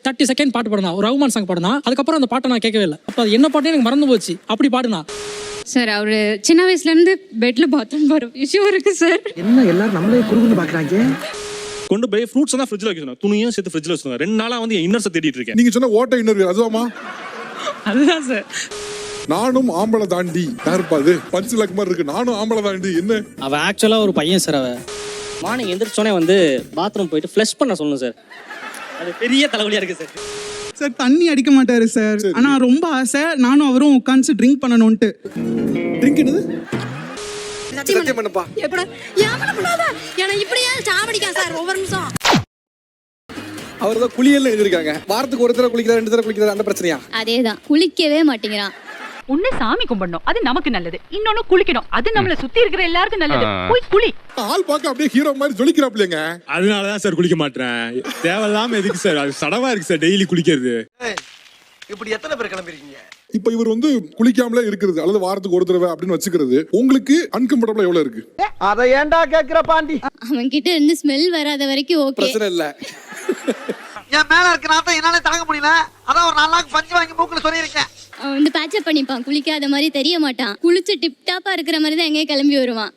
30 second பாட்டு பாடுனா, ஒரு Rahman song பாடுனா, அதுக்கப்புறம் அந்த பாட்டை நான் கேட்கவே இல்லை. அப்போ அது என்ன பாட்டே எனக்கு மறந்து போச்சு. அப்படி பாடுனா சார். அவரு சின்ன வயசுல இருந்து பெட்ல பாத்ரூம் போற விஷயம் இருக்கு சார். என்ன எல்லாரும் நம்மளே குறுகுன்னு பாக்குறாங்க. கொண்டு போய் ஃப்ரூட்ஸ் தான் ஃப்ரிட்ஜ்ல வைக்கணும், துணியும் சேர்த்து ஃப்ரிட்ஜ்ல வச்சுருங்க. 2 நாளா வந்து இன்னர்ஸ் தேடிட்டு இருக்கேன். நீங்க சொன்ன ஓட்ட இன்னர் அதுவாமா? அதுதான் சார். நானும் ஆம்பளை தாண்டி யாருப்பா அது பஞ்சு லக்மர் இருக்கு. நானும் ஆம்பளை தாண்டி என்ன? அவன் ஆக்சுவலா ஒரு பையன் சார். அவன் மார்னிங் எந்திரிச்சோடனே வந்து பாத்ரூம் போயிட்டு ஃப்ளஷ் பண்ண சொல்லணும் சார். அது பெரிய தலைவலியா இருக்கு சார். சார் தண்ணி அடிக்க மாட்டாரு சார். ஆனா ரொம்ப ஆசை நானும் அவரும் உட்காந்து ட்ரிங்க் பண்ணணும்ட்டு. ட்ரிங்க் என்னது? சத்தியம் பண்ணப்பா. எப்படா ஏமன பண்ணாத எனக்கு இப்படியே சாவடிக்கா சார் ஒவ்வொரு நிமிஷம். அவர் தான் குளியல்ல எழுதிருக்காங்க. வாரத்துக்கு ஒரு தடவை குளிக்கிறார், 2 தடவை குளிக்கிறார், அந்த பிரச்சனையா? அதேதான், குளிக்கவே மாட்டேங்கிறான். ஒண்ணு சாமி கும்பிடணும், அது நமக்கு நல்லது. இன்னொன்னு குளிக்கணும், அது நம்மள சுத்தி இருக்கிற எல்லாருக்கும் நல்லது. போய் குளி. ஆள் பார்க்க அப்படியே ஹீரோ மாதிரி ஜொலிக்கிறாப்லங்க. அதனாலதான் சார் குளிக்க மாட்டேன். தேவையில்லாம எதுக்கு சார்? அது சடவா இருக்கு சார் டெய்லி குளிக்கிறது. இப்படி எத்தனை பேர் கிளம்பிருக்கீங்க? இப்ப இவர் வந்து குளிக்காமலே இருக்கிறது அல்லது வாரத்துக்கு ஒரு தடவை அப்படின்னு வச்சுக்கிறது உங்களுக்கு அன்கம்ஃபர்டபிளா எவ்வளவு இருக்கு? அத ஏன்டா கேக்குற பாண்டி? அவன் கிட்ட இருந்து ஸ்மெல் வராத வரைக்கும் ஓகே, பிரச்சனை இல்ல. என் மேல இருக்க நாத்தம் என்னால தாங்க முடியல. அதான் ஒரு 4 நாள் பஞ்சு வாங்கி மூக்குல சொல்லியிருக்கேன். அவன் வந்து பேட்சப் பண்ணிப்பான். குளிக்காத மாதிரி தெரிய மாட்டான். குளிச்சு டிப் டாப்பா இருக்கிற மாதிரி தான் எங்கேயும் கிளம்பி வருவான்.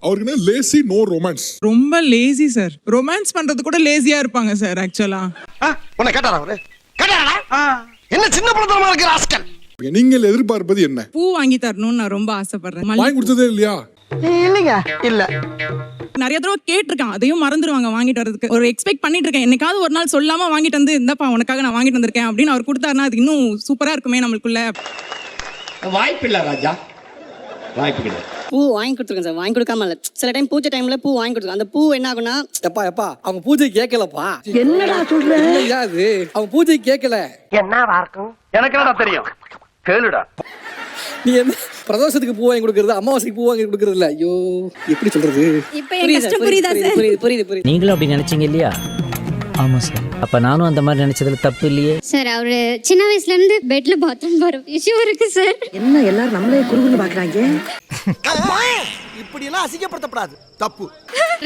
அவருக்கு லேசி நோ ரொமான்ஸ். ரொம்ப லேசி சார். ரொமான்ஸ் பண்றது கூட லேசியா இருப்பாங்க சார் ஆக்சுவலா. உன்னை கேட்டாரா அவரு? கேட்டாரா? என்ன சின்ன பழத்தனமா இருக்கிற ஆஸ்கல். நீங்கள் எதிர்பார்ப்பது என்ன? பூ வாங்கி தரணும்னு நான் ரொம்ப ஆசைப்படுறேன். வாங்கி கொடுத்ததே இல்லையா? இல்லைங்க, இல்ல. நிறைய தடவை கேட்டிருக்கேன், அதையும் மறந்துடுவாங்க வாங்கிட்டு வரதுக்கு. ஒரு எக்ஸ்பெக்ட் பண்ணிட்டு இருக்கேன், என்னைக்காவது ஒரு நாள் சொல்லாம வாங்கிட்டு வந்து இந்தப்பா உனக்காக நான் வாங்கிட்டு வந்திருக்கேன் அப்படின்னு அவர் கொடுத்தாருன்னா அது இன்னும் சூப்பரா இருக்குமே நம்மளுக்குள்ள. வாய்ப்பு இல்ல ராஜா, வாய்ப்பு கிடையாது. பூ வாங்கி கொடுத்துருக்கேன் சார். வாங்கி கொடுக்காம இல்ல, சில டைம் பூஜை டைம்ல பூ வாங்கி கொடுத்துருக்கேன். அந்த பூ என்ன ஆகுனா, எப்பா எப்பா அவங்க பூஜை கேட்கலப்பா. என்னடா சொல்ற? அது அவங்க பூஜை கேட்கல. என்னவா இருக்கும் எனக்கு என்னடா தெரியும், கேளுடா. நீ என்ன பிரதோஷத்துக்கு பூ வாங்கி கொடுக்கறது, அமாவாசைக்கு பூ வாங்கி கொடுக்கறது இல்ல. ஐயோ எப்படி சொல்றது? இப்போ என் கஷ்டம் புரியுதா சார்? புரியுது. நீங்களும் அப்படி நினைச்சீங்க இல்லையா? ஆமா சார். அப்ப நானும் அந்த மாதிரி நினைச்சதுல தப்பு இல்லையே சார். அவரு சின்ன வயசுல இருந்து பெட்ல பாத்ரூம் போற விஷயம் இருக்கு சார். என்ன எல்லாரும் நம்மளே குறுகுன்னு பாக்குறாங்க. இப்படி எல்லாம் அசிங்கப்படுத்தப்படாது, தப்பு.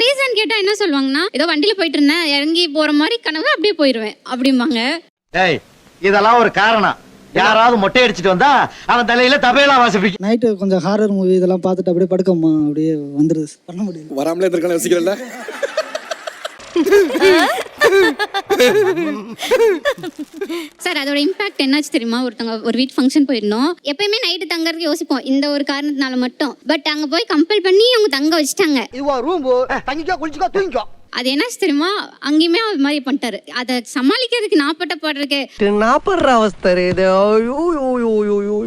ரீசன் கேட்டா என்ன சொல்லுவாங்கன்னா, ஏதோ வண்டியில போயிட்டு இருந்தேன், இறங்கி போற மாதிரி கனவு, அப்படியே போயிருவேன் அப்படிம்பாங்க. ஏய், இதெல்லாம் ஒரு காரணம். யாராவது மொட்டை அடிச்சிட்டு வந்தா அவன் தலையில தபையெல்லாம் வாசிப்பீங்க. நைட்டு கொஞ்சம் ஹாரர் மூவி இதெல்லாம் பார்த்துட்டு அப்படியே படுக்கமா அப்படியே வந்துருது. பண்ண முடியும். வராமலே இருக்கானே யோசிக்கிறல்ல. சார் அதோட இம்பாக்ட் என்னாச்சு தெரியுமா? ஒருத்தவங்க ஒரு வீட்டு ஃபங்க்ஷன் போயிருந்தோம். எப்பயுமே நைட்டு தங்கறதுக்கு யோசிப்போம், இந்த ஒரு காரணத்தினால மட்டும். பட் அங்க போய் கம்பல் பண்ணி அவங்க தங்க வச்சுட்டாங்க. இதுவா ரூம், தங்கிக்கோ குளிச்சுக்கோ தூங்கிக்கோ. அது என்னாச்சு தெரியுமா? அங்கேயுமே அது மாதிரி பண்ணிட்டாரு. அதை சமாளிக்கிறதுக்கு நாப்பட்ட பாடுறதுக்கு நாப்படுற அவஸ்தை இது.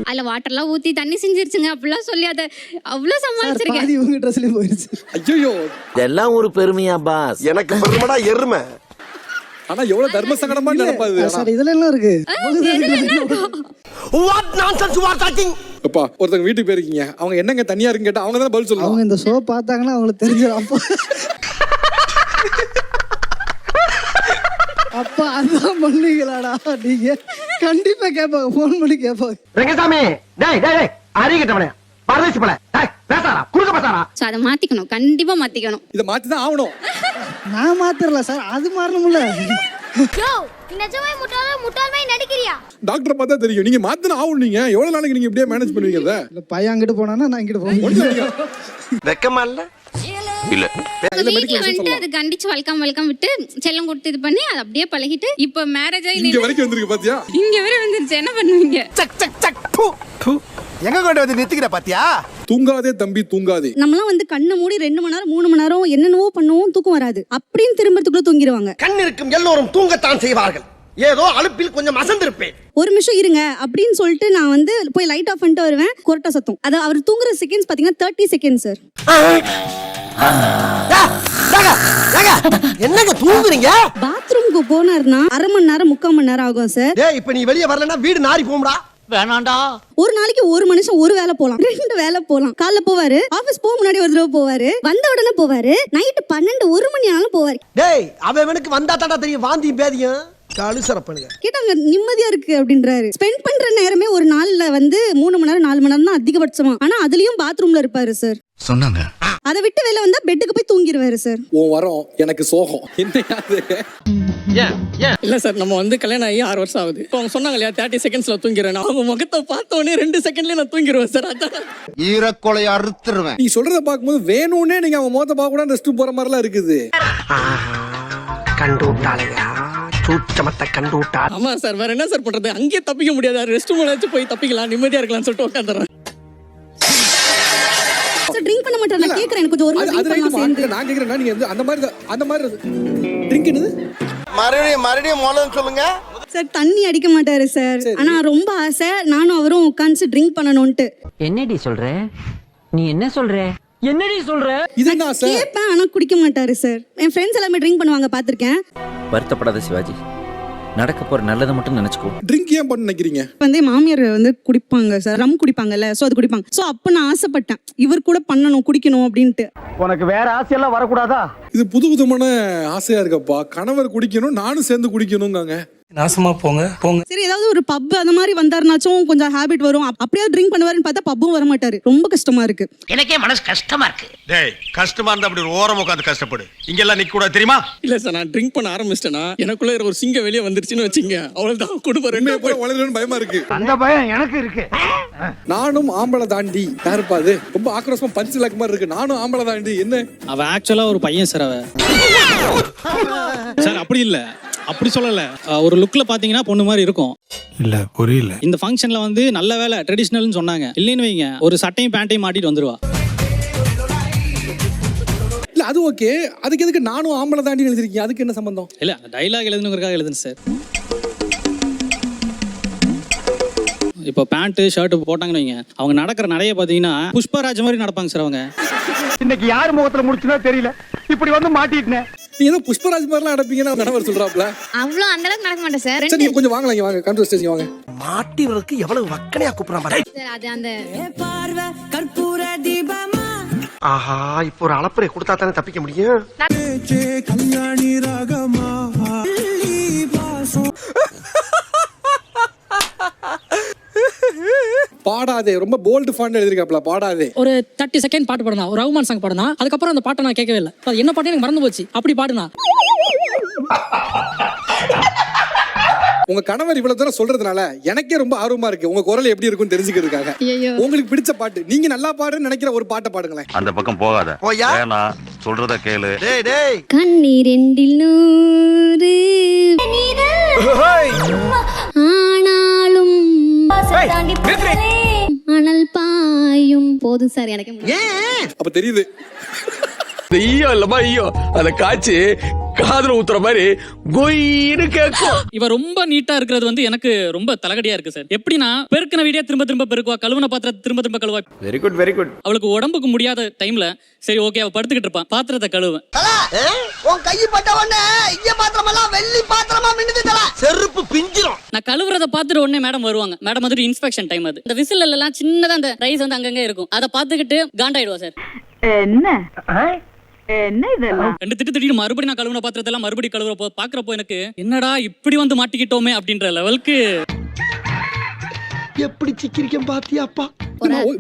அதுல வாட்டர்லாம் ஊத்தி தண்ணி செஞ்சிருச்சுங்க அப்படிலாம் சொல்லி அதை அவ்வளவு சமாளிச்சிருக்கேன். இவங்க ட்ரெஸ்லயே போயிருச்சு. ஐயோ இதெல்லாம் ஒரு பெருமையா பாஸ்? எனக்கு பெருமடா எருமை. ஆனா எவ்வளவு தர்ம சங்கடமா நடப்பாது. சார் இதுல என்ன இருக்கு? What nonsense you are talking. அப்பா ஒருத்தங்க வீட்டுக்கு போயிருக்கீங்க, அவங்க என்னங்க தனியா இருக்குன்னு கேட்டா அவங்க தான் பதில் சொல்லுவாங்க. அவங்க இந்த ஷோ பார்த்தாங்கன்னா அவங்களுக்கு தெரிஞ்சிடும். அப்பா அதான் பண்ணுவீங்களாடா நீங்க? கண்டிப்பா கேட்பாங்க, போன் பண்ணி கேட்பாங்க. ரங்கசாமி டேய் டேய் டேய் அறிகிட்டவனே பரதேசி பல டேய் பேசாரா குறுக்க பேசாரா. சோ அதை மாத்திக்கணும், கண்டிப்பா மாத்திக்கணும். இத மாத்தி தான் ஆவணும். நான் மாத்திரல சார், அது மாறணும்ல. யோ நிஜமே முட்டாள்மை நடிக்கிறியா? டாக்டர் பார்த்தா தெரியும் நீங்க மாத்தின ஆகும். நீங்க எவ்வளவு நாளைக்கு நீங்க இப்படியே மேனேஜ் பண்ணுவீங்க? அத இல்ல பையன் அங்கிட்டு போனானா நான் இங்கிட்டு போவேன். வெக்கமா இல்ல? இல்ல வீட்ல வந்து அது கண்டிச்சு வெல்கம் விட்டு செல்லம் கொடுத்து இது பண்ணி அது அப்படியே பழகிட்டு இப்ப மேரேஜ் ஆகி இங்க வரைக்கும் வந்திருக்கு பாத்தியா? இங்க வரை வந்துருச்சு. என்ன பண்ணுவீங்க? சக் சக் சக் து எங்க கொண்டு வந்து நிறுத்திக்கிற பாத்தியா? தூங்காதே தம்பி தூங்காதே. நம்மலாம் வந்து கண்ணை மூடி 2 மணி நேரம் 3 மணி நேரம் என்னென்னவோ பண்ணுவோம், தூக்கம் வராது. அப்படின்னு திரும்பறதுக்குள்ள தூங்கிடுவாங்க. கண் இருக்கும் எல்லோரும் தூங்கத்தான் செய்வார்கள். ஏதோ அலுப்பில் கொஞ்சம் அசந்திருப்பேன். ஒரு நிமிஷம் இருங்க அப்படின்னு சொல்லிட்டு நான் வந்து போய் லைட் ஆஃப் பண்ணிட்டு வருவேன். கொரட்டை சத்தம். அது அவர் தூங்குற செகண்ட்ஸ் பாத்தீங்கன்னா 30 செகண்ட்ஸ் சார். என்னங்க தூங்குறீங்க? பாத்ரூம்க்கு போனார்னா 1/2 மணி நேரம் 3/4 மணி நேரம் ஆகும் சார். டேய் இப்ப நீ வெளிய வரலனா வீடு நாரி போம்டா. வேணாண்டா. ஒரு நாளைக்கு ஒரு மனுஷன் ஒரு வேலை போலாம், 2 வேலை போலாம். காலைல போவாரு, ஆபீஸ் போக முன்னாடி ஒரு தடவை போவாரு, வந்த உடனே போவாரு, நைட் 12 1 மணி ஆனாலும் போவாரு. டேய் அவனுக்கு வந்தா தாண்டா தெரியும் வாந்தியும் பேதியும். கழுசரப்படுங்க. கேட்டாங்க நிம்மதியா இருக்கு அப்படின்றாரு. ஸ்பெண்ட் பண்ற நேரமே ஒரு நாள்ல வந்து 3 மணி நேரம் 4 மணி நேரம் தான் அதிகபட்சமா. ஆனா அதுலயும் பாத்ரூம்ல இருப்பாரு சார். சொன்னாங்க. அதை விட்டு வெளில வந்தா பெட்டுக்கு போய் தூங்கிடுவாரு சார். உன் வரோம் எனக்கு சோகம் என்னையாது. இல்ல சார், நம்ம வந்து கல்யாணம் ஆகி 6 வருஷம் ஆகுது. இப்போ அவங்க சொன்னாங்க இல்லையா 30 செகண்ட்ஸ்ல தூங்கிறேன். அவங்க முகத்தை பார்த்த உடனே 2 செகண்ட்லயே நான் தூங்கிடுவேன் சார். அதான் ஈரக்கொலையை அறுத்துருவேன். நீ சொல்றத பார்க்கும்போது வேணும்னே நீங்க அவன் முகத்தை பார்க்க கூட ரெஸ்ட் போற மாதிரிலாம் இருக்குது. கண்டு விட்டாளையா சூச்சமத்தை கண்டு விட்டா. ஆமா சார், வேற என்ன சார் பண்றது? அங்கேயே தப்பிக்க முடியாது. ரெஸ்ட் ரூம்ல போய் தப்பிக்கலாம், நிம்மதியா இருக்கலாம்னு சொல்லிட்டு உட்காந்துறேன். சார் ட்ரிங்க் பண்ண மாட்டேன். நான் கேக்குறேன், எனக்கு கொஞ்சம் ஒரு அது ட்ரிங்க் ரைட். சேர்ந்து. நான் கேக்குறேன், நீங்க வந்து அந்த மாதிரி ட்ரிங்க் என்னது? மறுபடியும் மோளம் சொல்லுங்க. சார் தண்ணி அடிக்க மாட்டாரு சார். ஆனா ரொம்ப ஆசை நானும் அவரும் உட்கார்ந்து ட்ரிங்க் பண்ணணும்ட்டு. என்னடி சொல்ற? நீ என்ன சொல்ற? என்னடி சொல்ற? இது என்ன ஆசை? கேட்பேன் ஆனா குடிக்க மாட்டாரு சார். என் ஃப்ரெண்ட்ஸ் எல்லாமே ட்ரிங்க் பண்ணுவாங்க, பாத்திருக்கேன். வருத்தப்படாத சிவாஜி, நடக்க போற நல்லதை மட்டும் நினைச்சுக்கோ. ட்ரிங்க் ஏன் பண்ண நினைக்கிறீங்க? வந்து மாமியார் வந்து குடிப்பாங்க சார், ரம் குடிப்பாங்கல்ல, சோ அது குடிப்பாங்க. சோ அப்ப நான் ஆசைப்பட்டேன் இவர் கூட பண்ணணும், குடிக்கணும் அப்படின்ட்டு. உனக்கு வேற ஆசையெல்லாம் வரக்கூடாதா? இது புதுவிதமான ஆசையா இருக்கப்பா. கணவர் குடிக்கணும், நானும் சேர்ந்து குடிக்கணும்ங்க. நாசமா போங்க போங்க. சரி, ஏதாவது ஒரு பப் அந்த மாதிரி வந்தாருனாச்சும் கொஞ்சம் ஹேபிட் வரும். அப்படியே ட்ரிங்க் பண்ணுவாருன்னு பார்த்தா பப்பும் வர மாட்டாரு. ரொம்ப கஷ்டமா இருக்கு. எனக்கே மனசு கஷ்டமா இருக்கு. டேய், கஷ்டமா இருந்தா அப்படி ஒரு ஓரம் உட்காந்து கஷ்டப்படு. இங்க எல்லாம் நிக்க கூடாது தெரியுமா? இல்ல சார், நான் ட்ரிங்க் பண்ண ஆரம்பிச்சிட்டேன்னா எனக்குள்ள ஒரு சிங்கம் வெளியே வந்துருச்சுன்னு வச்சுங்க, அவ்வளவுதான். குடும்பம் ரெண்டு போய் வளரணும்னு பயமா இருக்கு. அந்த பயம் எனக்கு இருக்கு. நானும் ஆம்பளை தாண்டி யாருப்பா அது? ரொம்ப ஆக்ரோஷமா பஞ்சு லாக் மாதிரி இருக்கு. நானும் ஆம்பளை தாண்டி என்ன? அவ ஆக்சுவலா ஒரு பையன் சார். அவ சார் அப்படி இல்ல, அப்படி சொல்லல. ஒரு லுக்ல பாத்தீங்கன்னா பொண்ணு மாதிரி இருக்கும். இல்ல புரியல. இந்த ஃபங்க்ஷன்ல வந்து நல்ல வேலை ட்ரெடிஷனல்னு சொன்னாங்க. இல்லைன்னு வைங்க, ஒரு சட்டையும் பேண்ட்டையும் மாட்டிட்டு வந்துருவா. இல்ல அது ஓகே. அதுக்கு எதுக்கு நானும் ஆம்பளை தாண்டி எழுதிருக்கீங்க? அதுக்கு என்ன சம்பந்தம்? இல்ல டைலாக் எழுதுனுங்கிறதுக்காக எழுதுன்னு சார். இப்போ பேண்ட் ஷர்ட் போட்டாங்கன்னு வைங்க, அவங்க நடக்கிற நடைய பாத்தீங்கன்னா புஷ்பராஜ் மாதிரி நடப்பாங்க சார். அவங்க இன்னைக்கு யார் முகத்துல முடிச்சுனோ தெரியல, இப்படி வந்து மாட்டிட்டேன். நீங்க ஏதோ புஷ்பராஜ் மாதிரிலாம் நடப்பீங்கன்னு கணவர் சொல்றாப்ல. அவ்வளோ அந்த அளவுக்கு நடக்க மாட்டேன் சார். சரி, நீங்க கொஞ்சம் வாங்கலாம், இங்க வாங்க, கண்ட்ரோல் ஸ்டேஜ் வாங்க. மாட்டிவருக்கு எவ்வளவு வக்கனையா கூப்பிடுறான் பாரு. சார் அது அந்த ஆஹா, இப்போ ஒரு அளப்பறை கொடுத்தா தானே தப்பிக்க முடியும். பாடாதே, ரொம்ப போல்டு ஃபாண்ட் எழுதிருக்காப்ல. பாடாதே ஒரு 30 செகண்ட் பாட்டு பாடுனா, ஒரு ரகுமான் சாங் பாடுனா, அதுக்கப்புறம் அந்த பாட்டை நான் கேட்கவே இல்லை. அது என்ன பாட்டு எனக்கு மறந்து போச்சு. அப்படி பாடுனா. உங்க கணவர் இவ்வளவு தூரம் சொல்றதுனால எனக்கே ரொம்ப ஆர்வமா இருக்கு உங்க குரல் எப்படி இருக்கும்னு தெரிஞ்சுக்கிறதுக்காக. உங்களுக்கு பிடிச்ச பாட்டு, நீங்க நல்லா பாடுன்னு நினைக்கிற ஒரு பாட்டை பாடுங்களேன். அந்த பக்கம் போகாத. வேணா, சொல்றத கேளு. டேய் டேய், கண்ணீரெண்டில் 100 ஆனாலும் அனல் பாயும் போதும் சார் எனக்கு. அப்ப தெரியுது. ஐயோ இல்லமா, ஐயோ அந்த காட்சி காதுல ஊத்துற மாதிரி கொயின்னு கேட்கும். இவ ரொம்ப நீட்டா இருக்கிறது வந்து எனக்கு ரொம்ப தலகடியா இருக்கு சார். எப்படின்னா, பெருக்கின வீடியோ திரும்ப திரும்ப பெருக்குவா, கழுவுன பாத்திரத்தை திரும்ப திரும்ப கழுவா. Very good very good. அவளுக்கு உடம்புக்கு முடியாத டைம்ல சரி ஓகே அவ படுத்துக்கிட்டு இருப்பான், பாத்திரத்தை கழுவுவேன். உன் கை பட்ட உடனே இங்க பாத்திரமெல்லாம் வெள்ளி பாத்திரமா மின்னுது தல. செருப்பு பிஞ்சிரும். நான் கழுவுறத பாத்துட்டு உடனே மேடம் வருவாங்க. மேடம் வந்துட்டு இன்ஸ்பெக்ஷன் டைம் அது. இந்த விசில் எல்லாம் சின்னதா அந்த ரைஸ் வந்து அங்கங்க இருக்கும். அதை பாத்துக்கிட்டு காண்டாயிடுவா சார். என்ன என்ன இதெல்லாம்? ரெண்டு திட்டு மறுபடியும் நான் கழுவுன பாத்திரத்தை எல்லாம் மறுபடியும் கழுவுறப்போ பாக்குறப்போ எனக்கு என்னடா இப்படி வந்து மாட்டிக்கிட்டோமே அப்படின்ற லெவலுக்கு. எப்படி சிக்கிரிக்கம் பாத்தியாப்பா?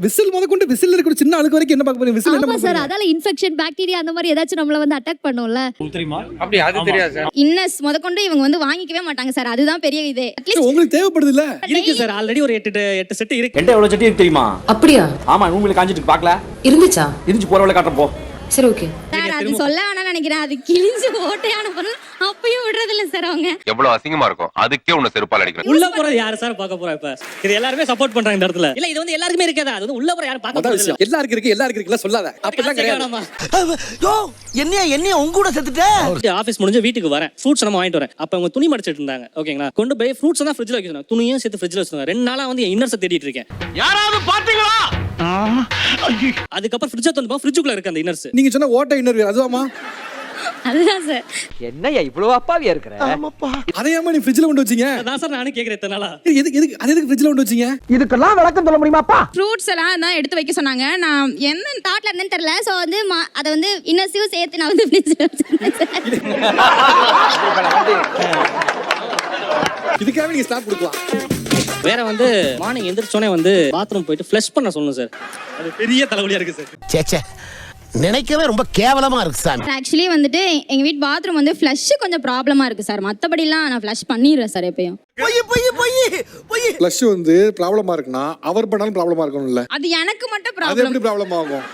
விசில் முதற்கொண்டு விசில் இருக்கிற சின்ன அழுக்கு வரைக்கும் என்ன பார்க்க போறீங்க? விசில் என்ன சார், அதால இன்ஃபெக்ஷன் பாக்டீரியா அந்த மாதிரி ஏதாச்சும் நம்மள வந்து அட்டாக் பண்ணும்ல. தெரியுமா? அப்படி அது தெரியாது சார். இன்னஸ் முதற்கொண்டு இவங்க வந்து வாங்கிக்கவே மாட்டாங்க சார். அதுதான் பெரிய இதே. உங்களுக்கு தேவைப்படுது இல்ல? இருக்கு சார், ஆல்ரெடி ஒரு 8 செட் இருக்கு. என்கிட்ட எவ்வளவு செட்டி இருக்கு தெரியுமா? அப்படியா? ஆமா, உங்களுக்கு காஞ்சிட்டு பார்க்கல. இருந்துச்சா? இருந்துச்சு, போற வழியில காட்டுறப்போ. சரி ஓகே சார். அது சொல்ல வேணாம்னு நினைக்கிறேன். அது கிழிஞ்சு ஓட்டையான பொருள் அப்பயும் விடுறது இல்ல சார் அவங்க. எவ்வளவு அசிங்கமா இருக்கும், அதுக்கே உன்னை செருப்பால் அடிக்கிறேன். உள்ள போறது யாரு சார் பார்க்க போறா? இப்ப இது எல்லாருமே சப்போர்ட் பண்றாங்க இந்த இடத்துல. இல்ல இது வந்து எல்லாருக்குமே இருக்காதா? அது வந்து உள்ள போற யாரு பார்க்க போறது இல்ல. எல்லாருக்கும் இருக்கு சொல்லாத. அப்படிலாம் கிடையாது. யோ, என்னைய உங்க கூட செத்துட்டே. ஆபீஸ் முடிஞ்சு வீட்டுக்கு வரேன், ஃப்ரூட்ஸ் நம்ம வாங்கிட்டு வரேன். அப்ப அவங்க துணி மடிச்சிட்டு இருந்தாங்க. ஓகேங்களா, கொண்டு போய் ஃப்ரூட்ஸ் தான் ஃப்ரிட்ஜ்ல வைக்க சொன்னாங்க. துணியும் சேர்த்து ஃப்ரிட்ஜ்ல வச்சிருந்தாங்க. 2 நாளா வந்து இன்னர்ஸ் தேடிட்டு இருக்கேன். யாராவது பாத்தீங்களா? அதுக்கப்புறம் ஃப்ரிட்ஜ் வந்து ஃப்ரிட்ஜுக்குள்ள இருக்கு அந்த இன்னர்ஸ். நீங்க சொன்ன ஓட்ட இன்னர் அதுவாமா? அதுதான் சார். என்னய்யா இவ்வளவு அப்பாவியா இருக்கிற? ஆமாப்பா. அதையாமா நீ ஃப்ரிட்ஜ்ல கொண்டு வச்சீங்க? அதான் சார் நானும் கேக்குறேன் இத்தனை நாளா. எதுக்கு ஃப்ரிட்ஜ்ல கொண்டு வச்சீங்க? இதுக்கெல்லாம் விளக்கம் சொல்ல முடியுமாப்பா? ஃப்ரூட்ஸ் எல்லாம் தான் எடுத்து வைக்க சொன்னாங்க. நான் என்ன தாட்ல இருந்தேன்னு தெரியல. சோ வந்து அத வந்து இன்னர்ஸையும் சேர்த்து நான் வந்து ஃப்ரிட்ஜ்ல வச்சிருந்தேன் சார். இதுக்காக நீங்க ஸ்லாப் கொடுக்கலாம். வேற வந்து மார்னிங் எந்திரிச்சோனே வந்து பாத்ரூம் போயிட்டு ஃப்ளஷ் பண்ண சொல்லணும் சார். அது பெரிய தலைவலியா இருக்கு சார். சேச்சே நினைக்கவே ரொம்ப கேவலமா இருக்கு சார். ஆக்சுவலி வந்துட்டு எங்க வீட்டு பாத்ரூம் வந்து ஃப்ளஷ் கொஞ்சம் ப்ராப்ளமா இருக்கு சார். மத்தபடிலாம் நான் ஃப்ளஷ் பண்ணிடுறேன் சார் எப்பயும். ஃப்ளஷ் வந்து ப்ராப்ளமா இருக்குன்னா அவர் பண்ணாலும் ப்ராப்ளமா இருக்கணும்ல. அது எனக்கு மட்டும் அது ப்ராப்ளம். எப்படி ப்ராப்ளம் ஆகும்?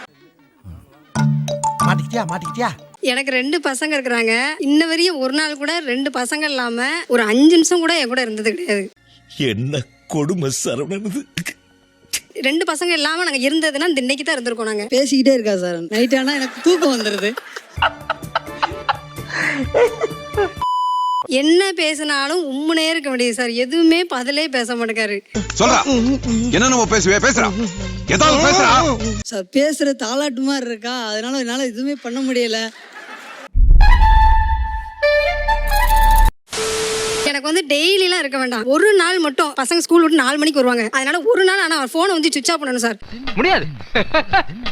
மாட்டிக்கிட்டியா எனக்கு 2 பசங்க இருக்கிறாங்க. இன்ன வரையும் ஒரு நாள் கூட 2 பசங்க இல்லாம ஒரு 5 நிமிஷம் கூட என் கூட இருந்தது கிடையாது. என்ன கொடுமை சரவணனது. 2 பசங்க இல்லாம நாங்க இருந்ததுன்னா இன்னைக்கு தான் இருந்திருக்கோம். நாங்க பேசிக்கிட்டே இருக்கா சார். நைட் ஆனா எனக்கு தூக்கம் வந்துருது. என்ன பேசினாலும் உம்முனே இருக்க முடியாது சார். எதுவுமே பதிலே பேச மாட்டேங்காரு. சொல்றா என்ன பேசுறா ஏதாவது பேசுறா சார் பேசுற தாலாட்டு மாதிரி இருக்கா, அதனால என்னால எதுவுமே பண்ண முடியல. எனக்கு வந்து டெய்லிலாம் இருக்க வேண்டாம். ஒரு நாள் மட்டும் பசங்க ஸ்கூல் விட்டு 4 மணிக்கு வருவாங்க. அதனால ஒரு நாள் ஆனா அவர் போனை வந்து சுவிட்ச் ஆஃப் பண்ணணும் சார். முடியாது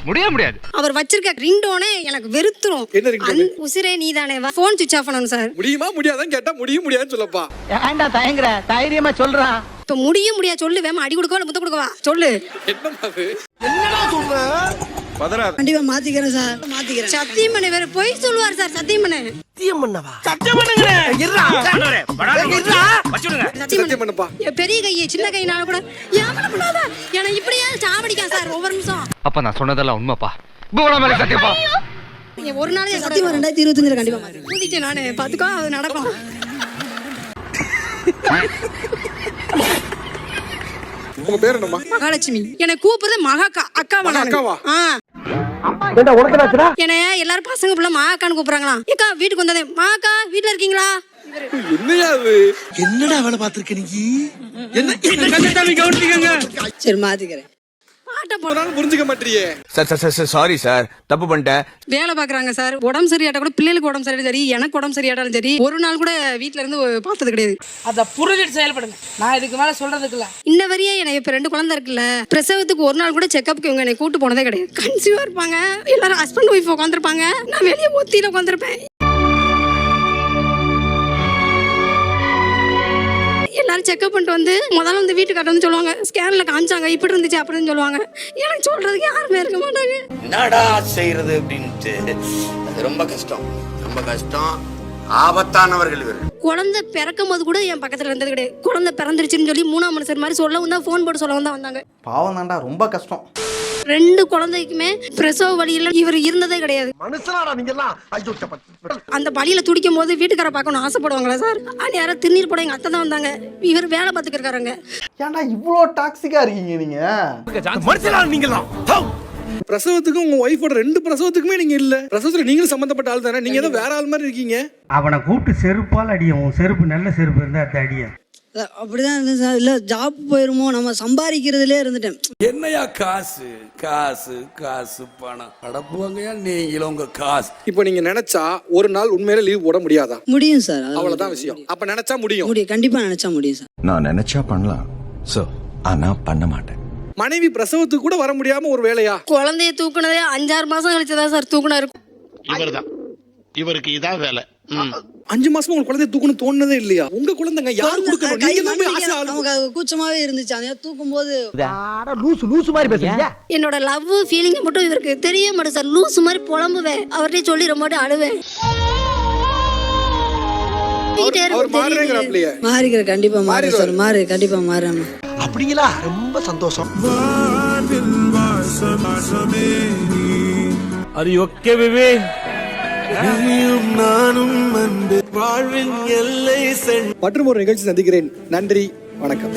முடியாது. அவர் வச்சிருக்க ரிங்டோனே எனக்கு வெறுத்துரும். என்ன ringtone? உசிரே நீதானே போன் சுவிட்ச் ஆஃப் பண்ணணும் சார். முடியுமா முடியாதான்னு கேட்டா முடியாதுன்னு சொல்லப்பா. ஏன்டா தயங்குற? தைரியமா சொல்றான். இப்ப முடியாது சொல்லு. வேமா அடி கொடுக்கவா முத்த கொடுக்கவா சொல்லு. என்னமா அது? என்னடா சொல்ற? பதறாத. கண்டிப்பா மாத்திக்கிறேன் சார். மாத்திக்கிறேன். சத்தியமணி வேற பொய் சொல்லுவார் சார். சத்தியமணி சத்தியம் பண்ணவா? சத்தியம் பண்ணுங்கடா. இருடா. சத்தியம் பண்ணுப்பா. பெரிய கை சின்ன கைனால கூட ஏமாட பண்ணாத. ஏன்னா இப்படியே சாவடிக்கா சார் ஒவ்வொரு நிமிஷம். அப்ப நான் சொன்னதெல்லாம் உண்மைப்பா. மேல சத்தியப்பா. ஒரு நாள் சத்தியமா 2025 கண்டிப்பா மாத்திக்கிறேன். ஊதிட்டேன் நானு. பாத்துக்கோ அது நடக்கும். உங்க பேர் என்னம்மா? மகாலட்சுமி. என்னை கூப்பிடுறது மகாக்கா. அக்காவா? அக்காவா? என்ன எல்லாரும் பசங்க பிள்ளை மகாக்கான்னு கூப்பிடுறாங்களா? ஏக்கா வீட்டுக்கு வந்ததே மகாக்கா வீட்டுல இருக்கீங்களா? என்னையா அது? என்னடா வேலை பார்த்திருக்க நீ? என்ன சரி மாத்திக்கிறேன். பாட்ட போனாலும் புரிஞ்சுக்க மாட்டியே. சார் சாரி சார் தப்பு பண்ணிட்டேன். வேலை பாக்குறாங்க சார். உடம்பு சரியாட்டா கூட பிள்ளைகளுக்கு உடம்பு சரியாலும் சரி எனக்கு உடம்பு சரியாட்டாலும் சரி ஒரு நாள் கூட வீட்டுல இருந்து பார்த்தது கிடையாது. அத புரிஞ்சிட்டு செயல்படுங்க. நான் இதுக்கு மேல சொல்றதுக்கு இல்ல. இன்ன வரையே எனக்கு இப்ப 2 குழந்தை இருக்குல்ல. பிரசவத்துக்கு ஒரு நாள் கூட செக்அப்க்கு இவங்க என்னை கூட்டு போனதே கிடையாது. கன்சீவா இருப்பாங்க. எல்லாரும் ஹஸ்பண்ட் ஒய்ஃப் உட்காந்துருப்பாங்க. நான் வெளியே ஒத்தியில உட்காந்துருப்பேன். எல்லாரும் செக்அப் பண்ணிட்டு வந்து முதல்ல வந்து வீட்டுக்காட்ட வந்து சொல்லுவாங்க. ஸ்கேன்ல காமிச்சாங்க இப்படி இருந்துச்சு அப்படின்னு சொல்லுவாங்க. எனக்கு சொல்றதுக்கு யாருமே இருக்க மாட்டாங்க. என்னடா செய்யறது அப்படின்ட்டு அது ரொம்ப கஷ்டம். ஆபத்தானவர்கள் இவர். குழந்தை பிறக்கும் போது கூட என் பக்கத்துல இருந்தது கிடையாது. குழந்தை பிறந்துருச்சுன்னு சொல்லி 3ஆம் மனுஷர் மாதிரி சொல்லவும் தான் ஃபோன் போட்டு சொல்லவும் தான் வந்தாங்க. பாவம் தான்டா ரொம்ப கஷ்டம். 2 குழந்தைக்குமே பிரசவ வலியில இவர் இருந்ததே கிடையாது. மனுஷனாடா நீங்க எல்லாம். அந்த வலியில துடிக்கும் போது வீட்டுக்கார பார்க்கணும் ஆசைப்படுவாங்களா சார்? யாரோ திருநீர் போட எங்க அத்தை தான் வந்தாங்க. இவர் வேலை பார்த்துக்கிருக்காருங்க. ஏன்டா இவ்வளோ டாக்ஸிக்கா இருக்கீங்க நீங்க? மனுஷனா நீங்கலாம். பிரசவத்துக்கு உங்க ஒய்ஃபோட 2 பிரசவத்துக்குமே நீங்க இல்ல. பிரசவத்துல நீங்களும் சம்பந்தப்பட்ட ஆள் தானே. நீங்க ஏதோ வேற ஆள் மாதிரி இருக்கீங்க. அவனை கூப்பிட்டு செருப்பால் அடியும். செருப்பு நல்ல செருப்பு இருந்தா அடிய. அப்படிதான் இருந்தேன் சார். இல்ல ஜாப் போயிருமோ நம்ம சம்பாதிக்கிறதுலே இருந்துட்டேன். என்னையா காசு காசு காசு பணம் அடப்புவாங்கயா நீங்களும் உங்க காசு. இப்போ நீங்க நினைச்சா ஒரு நாள் உண்மையில லீவ் போட முடியாதா? முடியும் சார். அவ்வளவுதான் விஷயம். அப்ப நினைச்சா முடியும். கண்டிப்பா நினைச்சா முடியும் சார். நான் நினைச்சா பண்ணலாம் சோ ஆனா பண்ண மாட்டேன். மனைவி பிரசவத்துக்கு கூட வர முடியாம ஒரு வேலையா? குழந்தைய தூக்குனதே 5-6 மாசம் கழிச்சுதான் சார் தூக்குனா இருக்கும். இவர்தான் இவருக்கு இதான் வேலை. 5 மாசமா உங்க குழந்தைய தூக்கணும் தோணுனதே இல்லையா? உங்க குழந்தைங்க யாரு கொடுக்கணும்? நீங்க தான் போய் ஆசை ஆளு. நமக்கு அது கூச்சமாவே இருந்துச்சு. அதை தூக்கும் போது லூசு மாதிரி பேசுறீங்க. என்னோட லவ் ஃபீலிங் மட்டும் இவருக்கு தெரிய மாட்டேன் சார். லூசு மாதிரி புலம்புவேன். அவர்கிட்ட சொல்லி ரொம்ப அழுவேன். மாறிக்கிற கண்டிப்பா மாறு சார். மாறு கண்டிப்பா மாறாம. அப்படிங்களா? ரொம்ப சந்தோஷம். அது ஓகே பேபி. நானும் வாழ்வின் எல்லை மற்றும் ஒரு நிகழ்ச்சி சந்திக்கிறேன். நன்றி, வணக்கம்.